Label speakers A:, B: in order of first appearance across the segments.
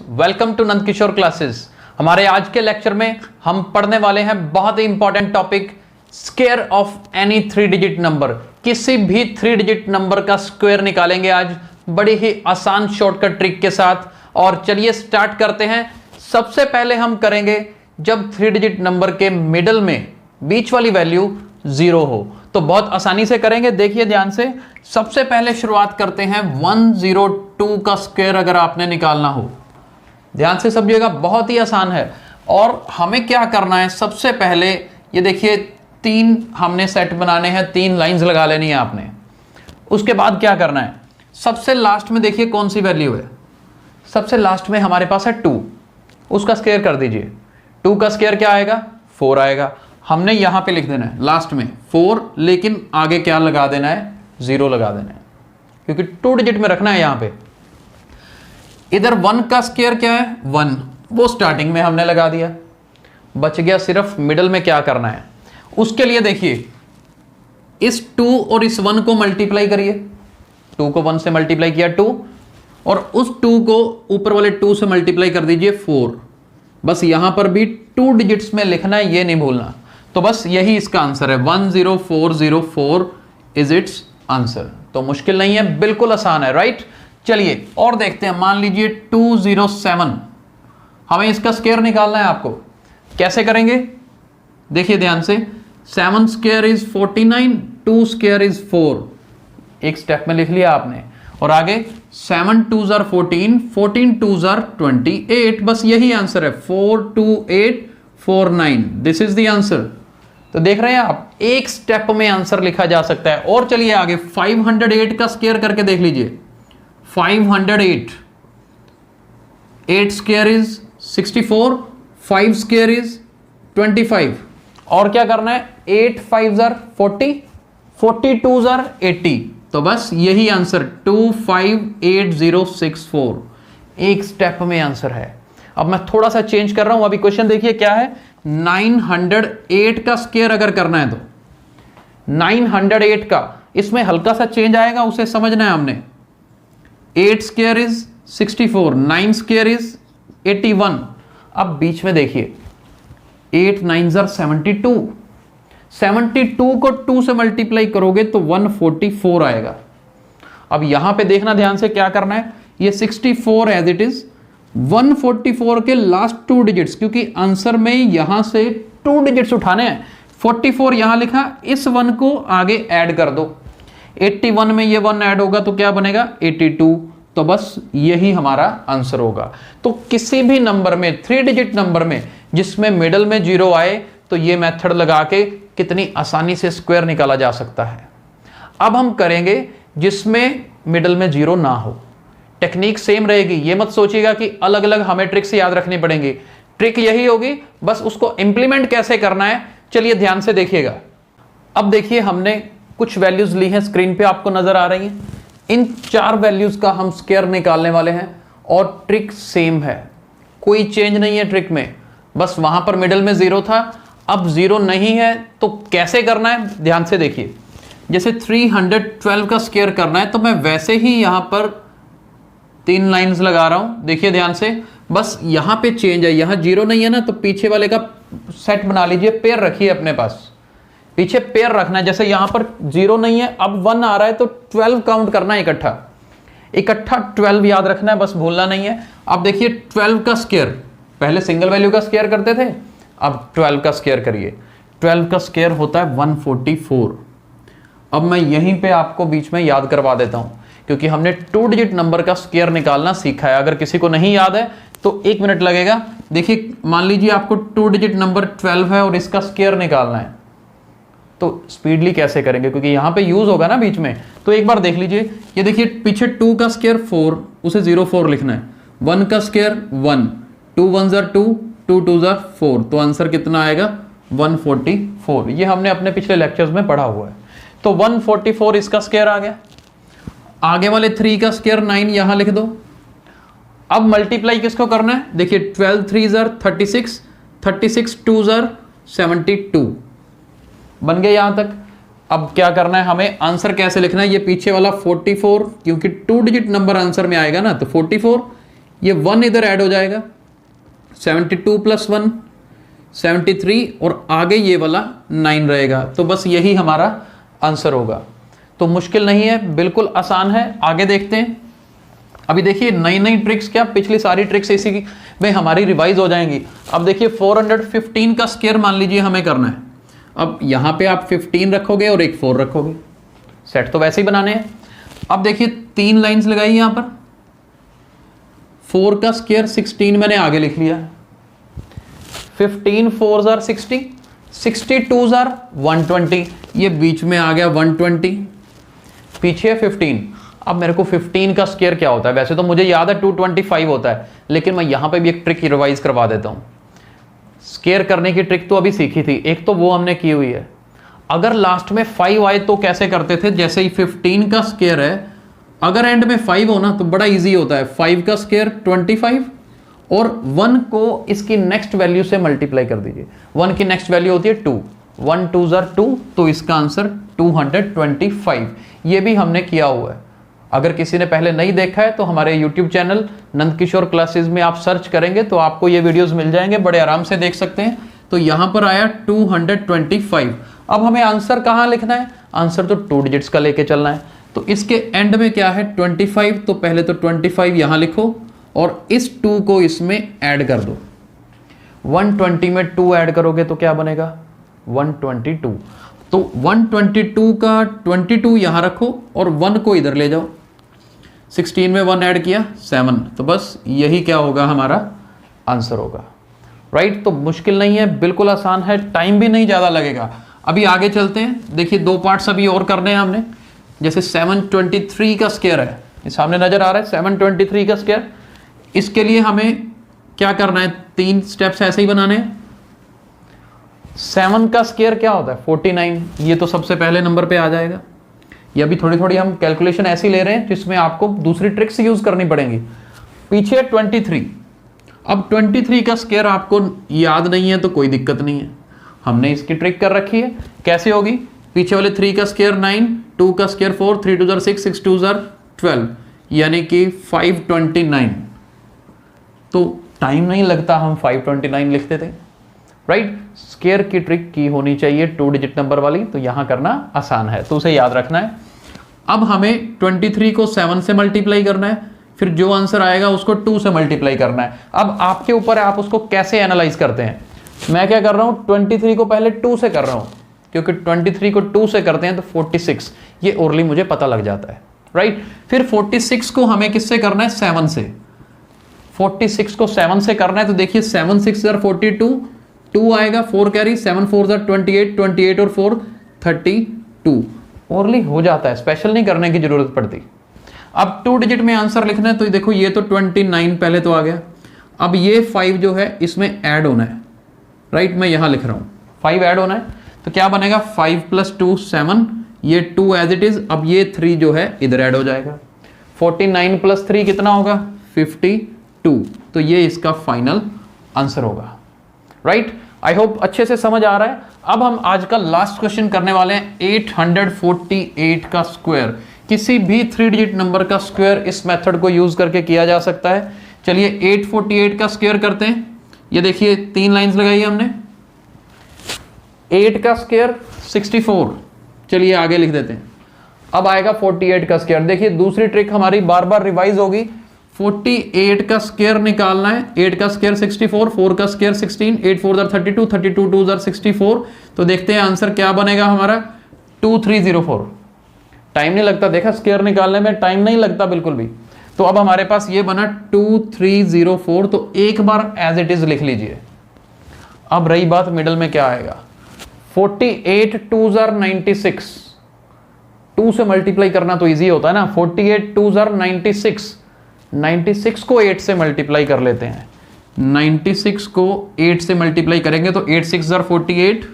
A: Welcome to Nand Kishore classes. हमारे आज के लेक्चर में हम पढ़ने वाले हैं बहुत ही important topic, square of any 3 digit number. किसी भी 3 डिजिट नंबर का स्क्वायर निकालेंगे आज बड़ी ही आसान शॉर्टकट ट्रिक के साथ। और चलिए स्टार्ट करते हैं। सबसे पहले हम करेंगे जब 3 डिजिट नंबर के मिडल में बीच वाली वैल्यू 0 हो, तो बहुत आसानी से करेंगे। देखिए ध्यान से, सबसे पहले शुरुआत करते हैं 102 का स्क्वायर अगर आपने निकालना हो। ध्यान से समझिएगा, बहुत ही आसान है। और हमें क्या करना है, सबसे पहले ये देखिए 3 हमने सेट बनाने हैं, 3 लाइंस लगा लेनी है आपने। उसके बाद क्या करना है, सबसे लास्ट में देखिए कौन सी वैल्यू है, सबसे लास्ट में हमारे पास है 2, उसका स्क्वायर कर दीजिए। 2 का स्क्वायर क्या आएगा, 4 आएगा। हमने यहां पे लिख देना है लास्ट में 4, लेकिन आगे क्या लगा देना है, 0 लगा देना है, क्योंकि 2 डिजिट में रखना है यहां पे। इधर 1 का स्क्वायर क्या है, 1, वो स्टार्टिंग में हमने लगा दिया। बच गया सिर्फ मिडल में क्या करना है। उसके लिए देखिए इस 2 और इस 1 को मल्टीप्लाई करिए। 2 को 1 से मल्टीप्लाई किया 2, और उस 2 को ऊपर वाले 2 से मल्टीप्लाई कर दीजिए 4। बस यहां पर भी 2 डिजिट्स में लिखना है, ये नहीं भूलना। तो बस यही इसका आंसर है, 10404 इज इट्स आंसर। तो मुश्किल नहीं है, बिल्कुल आसान है, राइट। चलिए और देखते हैं। मान लीजिए 207, हमें इसका स्क्वायर निकालना है आपको। कैसे करेंगे, देखिए ध्यान से। 7 स्क्वायर इज 49, 2 स्क्वायर इज 4, एक स्टेप में लिख लिया आपने। और आगे 7 2s are 14, 14 2s are 28। बस यही आंसर है, 42849, दिस इज द आंसर। तो देख रहे हैं आप, एक स्टेप में आंसर लिखा जा सकता है। और चलिए आगे 508 का स्क्वायर करके देख लीजिए। 508, 8 स्क्वायर इज 64, 5 स्क्वायर इज 25। और क्या करना है, 8 5s are 40, 40 2s are 80। तो बस यही आंसर 258064, एक स्टेप में आंसर है। अब मैं थोड़ा सा चेंज कर रहा हूं। अभी क्वेश्चन देखिए क्या है, 908 का स्क्वायर अगर करना है तो 908 का, इसमें हल्का सा चेंज आएगा, उसे समझना है हमने। 8 स्क्वायर इज 64, 9 स्क्वायर इज 81। अब बीच में देखिए 8 9s are 72, 72 को 2 से मल्टीप्लाई करोगे तो 144 आएगा। अब यहां पे देखना ध्यान से, क्या करना है, ये 64 एज इट इज, 144 के लास्ट 2 डिजिट्स, क्योंकि आंसर में यहां से 2 डिजिट्स उठाने हैं। 44 यहां लिखा, इस 1 को आगे ऐड कर दो। 81 में ये 1 ऐड होगा तो क्या बनेगा, 82। तो बस यही हमारा आंसर होगा। तो किसी भी नंबर में, 3 डिजिट नंबर में जिसमें मिडल में 0 आए, तो ये मेथड लगा के कितनी आसानी से स्क्वायर निकाला जा सकता है। अब हम करेंगे जिसमें मिडल में 0 ना हो। टेक्निक सेम रहेगी, ये मत सोचिएगा कि अलग अलग हमें ट्रिक्स याद रखनी पड़ेंगी। ट्रिक यही होगी, बस उसको इंप्लीमेंट कैसे करना है। चलिए ध्यान से देखिएगा। अब देखिए हमने कुछ वैल्यूज ली हैं, स्क्रीन पे आपको नजर आ रही हैं। इन 4 वैल्यूज का हम स्क्वायर निकालने वाले हैं, और ट्रिक सेम है, कोई चेंज नहीं है ट्रिक में। बस वहां पर मिडल में 0 था, अब 0 नहीं है, तो कैसे करना है ध्यान से देखिए। जैसे 312 का स्क्वायर करना है, तो मैं वैसे ही यहां पर 3 लाइंस लगा रहा हूं। देखिए ध्यान से, बस यहां पे चेंज है, यहां 0 नहीं है ना, तो पीछे वाले का सेट बना लीजिए, पेयर रखिए अपने पास, पीछे पेयर रखना है। जैसे यहां पर 0 नहीं है, अब 1 आ रहा है, तो 12 काउंट करना है, इकट्ठा 12 याद रखना है, बस भूलना नहीं है। अब देखिए 12 का स्क्वायर, पहले सिंगल वैल्यू का स्क्वायर करते थे, अब 12 का स्क्वायर करिए। 12 का स्क्वायर होता है 144। अब मैं यहीं पे आपको बीच में याद करवा देता हूं, क्योंकि हमने 2 डिजिट नंबर का स्क्वायर निकालना सीखा है। अगर किसी को नहीं याद है तो 1 मिनट लगेगा। देखिए मान लीजिए आपको 2 डिजिट नंबर 12 है और इसका स्क्वायर निकालना है, तो स्पीडली कैसे करेंगे, क्योंकि यहां पे यूज होगा ना बीच में। तो एक बार देख लीजिए, ये देखिए पीछे 2 का स्क्वायर 4, उसे 04 लिखना है। 1 का square 1, 2 1s are 2, 2 2s are 4, तो आंसर कितना आएगा, 144। ये हमने अपने पिछले लेक्चर्स में पढ़ा हुआ है। तो 144 इसका स्क्वायर आ गया। आगे वाले 3 का स्क्वायर 9 यहां लिख दो। अब मल्टीप्लाई किसको करना है, देखिए 12 3s are 36, 36 2s are 72, बन गए यहां तक। अब क्या करना है, हमें आंसर कैसे लिखना है, ये पीछे वाला 44, क्योंकि 2 डिजिट नंबर आंसर में आएगा ना, तो 44 ये 1 इधर ऐड हो जाएगा, 72 + 1 73, और आगे ये वाला 9 रहेगा। तो बस यही हमारा आंसर होगा। तो मुश्किल नहीं है, बिल्कुल आसान है। आगे देखते हैं। अभी देखिए नई नई ट्रिक्स, क्या पिछली सारी ट्रिक्स इसी में हमारी रिवाइज हो जाएंगी। अब देखिए 415 का स्क्वायर मान लीजिए हमें करना है। अब यहाँ पे आप 15 रखोगे और एक 4 रखोगे, सेट तो वैसे ही बनाने हैं। अब देखिए 3 लाइंस लगाई यहाँ पर, 4 का स्क्वायर 16 मैंने आगे लिख लिया, 15 4s are 60, 62s are 120, ये बीच में आ गया 120, पीछे 15। अब मेरे को 15 का स्क्वायर क्या होता है, वैसे तो मुझे याद है 225 होता है, लेकिन मैं यहां पे भी एक ट्रिक रिवाइज करवा देता हूं। स्क्वायर करने की ट्रिक तो अभी सीखी थी, एक तो वो हमने की हुई है। अगर लास्ट में 5 आए तो कैसे करते थे, जैसे ही 15 का स्क्वायर है, अगर एंड में 5 हो ना तो बड़ा इजी होता है। 5 का स्क्वायर 25 और 1 को इसकी नेक्स्ट वैल्यू से मल्टीप्लाई कर दीजिए। 1 की नेक्स्ट वैल्यू होती है 2, 1 2s are 2, तो इसका आंसर 225। ये भी हमने किया हुआ है। अगर किसी ने पहले नहीं देखा है तो हमारे YouTube चैनल नंदकिशोर क्लासेस में आप सर्च करेंगे तो आपको ये वीडियोस मिल जाएंगे, बड़े आराम से देख सकते हैं। तो यहां पर आया 225। अब हमें आंसर कहां लिखना है, आंसर तो 2 डिजिट्स का लेके चलना है। तो इसके एंड में क्या है 25, तो पहले तो 25 यहां लिखो और इस 2 को इसमें ऐड कर दो। 120 में 2 ऐड करोगे तो क्या बनेगा 122। तो 122 का 22 यहां रखो और 1 को इधर ले जाओ। 16 में 1 ऐड किया 7, तो बस यही क्या होगा हमारा आंसर होगा। राइट, तो मुश्किल नहीं है, बिल्कुल आसान है, टाइम भी नहीं ज़्यादा लगेगा। अभी आगे चलते हैं। देखिए 2 पार्ट्स अभी और करने हैं हमने। जैसे 723 का स्क्वायर है, ये सामने नजर आ रहा है 723 का स्क्वायर। इसके लिए हमें क्या करना है, 3 स्टेप्स ऐसे ही बनाने हैं। 7 का स्क्वायर क्या होता है 49, ये तो सबसे पहले नंबर पे आ जाएगा। ये अभी थोड़ी थोड़ी हम कैलकुलेशन ऐसी ले रहे हैं जिसमें आपको दूसरी ट्रिक्स यूज करनी पड़ेंगी। पीछे 23, अब 23 का स्क्वायर आपको याद नहीं है तो कोई दिक्कत नहीं है, हमने इसकी ट्रिक कर रखी है। कैसे होगी, पीछे वाले 3 का स्क्वायर 9, 2 का square 4, 3 2s are 6, 6 2s are 12, यानी कि 529। तो टाइम नहीं लगता, हम 529 लिखते थे। राइट, स्क्वायर की ट्रिक की होनी चाहिए 2 डिजिट नंबर वाली, तो यहां करना आसान है, तो उसे याद रखना है। अब हमें 23 को 7 से मल्टीप्लाई करना है, फिर जो आंसर आएगा उसको 2 से मल्टीप्लाई करना है। अब आपके ऊपर है आप उसको कैसे एनालाइज करते हैं। मैं क्या कर रहा हूं, 23 को पहले 2 से कर रहा हूं, क्योंकि 23 को 2 से करते हैं तो 46, ये ओरली मुझे पता लग जाता है। राइट, फिर 46 को हमें किससे करना है 7 से। 46 को 7 से करना है, तो देखिए 7 6 are 42, 2 आएगा, 4 कैरी, 7 4s are 28, 28 और 4 32, ओरली हो जाता है, स्पेशल नहीं करने की जरूरत पड़ती। अब 2 डिजिट में आंसर लिखना है, तो देखो ये तो 29 पहले तो आ गया। अब ये 5 जो है इसमें ऐड होना है। राइट, मैं यहां लिख रहा हूं 5 ऐड होना है, तो क्या बनेगा 5 + 2 7, ये 2 एज इट इज। अब ये 3 जो है इधर ऐड हो जाएगा। 49 + 3 कितना होगा 52, तो ये इसका फाइनल आंसर होगा। राइट, आई होप अच्छे से समझ आ रहा है। अब हम आज का लास्ट क्वेश्चन करने वाले हैं 848 का स्क्वायर। किसी भी 3 डिजिट नंबर का स्क्वायर इस मेथड को यूज करके किया जा सकता है। चलिए 848 का स्क्वायर करते हैं। ये देखिए 3 लाइंस लगाई है हमने। 8 का स्क्वायर 64, चलिए आगे लिख देते हैं। अब आएगा 48 का स्क्वायर। देखिए दूसरी ट्रिक हमारी बार बार रिवाइज होगी। 48 का स्क्वायर निकालना है। 8 का स्क्वायर 64, 4 का square 16, 8 4s are 32, 32 2s are 64। तो देखते हैं आंसर क्या बनेगा हमारा 2304। टाइम नहीं लगता, देखा स्क्वायर निकालने में टाइम नहीं लगता बिल्कुल भी। तो अब हमारे पास ये बना 2304, तो एक बार एज इट इज लिख लीजिए। अब रही बात मिडल में क्या आएगा, 48 2s are 96, 2 से मल्टीप्लाई करना तो इजी होता है ना। 48 2s are 96, 96 को 8 से मल्टीप्लाई कर लेते हैं। 96 को 8 से मल्टीप्लाई करेंगे तो 8 6s are 48,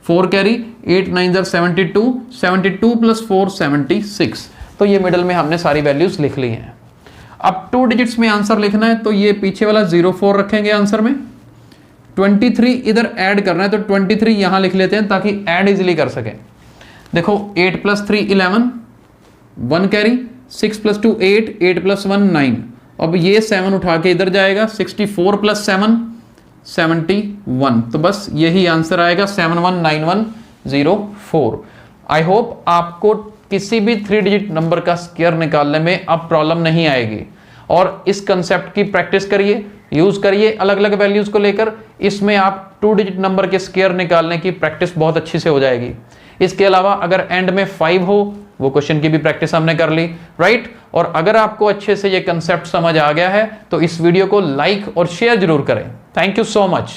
A: 4 carry, 8 9s are 72, 72 + 4 76। तो ये मिडल में हमने सारी वैल्यूज लिख ली हैं। अब 2 डिजिट्स में आंसर लिखना है, तो ये पीछे वाला 04 रखेंगे आंसर में। 23 इधर ऐड करना है, तो 23 यहां लिख लेते हैं ताकि ऐड इजीली कर सकें। देखो 8 + 3 11, 1 कैरी, 6 + 2 8, 8 + 1 9, अब ये 7 उठा के इधर जाएगा, 64 प्लस 7 71, तो बस यही आंसर आएगा 719104। आई होप आपको किसी भी 3 डिजिट नंबर का स्क्वायर निकालने में अब प्रॉब्लम नहीं आएगी, और इस कंसेप्ट की प्रैक्टिस करिए, यूज करिए अलग अलग वैल्यूज को लेकर। इसमें आप 2 डिजिट नंबर के स्क्वायर निकालने की प्रैक्टिस बहुत अच्छी से हो जाएगी। इसके अलावा अगर एंड में 5 हो, वो क्वेश्चन की भी प्रैक्टिस हमने कर ली, राइट। और अगर आपको अच्छे से ये कंसेप्ट समझ आ गया है तो इस वीडियो को लाइक और शेयर जरूर करें। Thank you so much.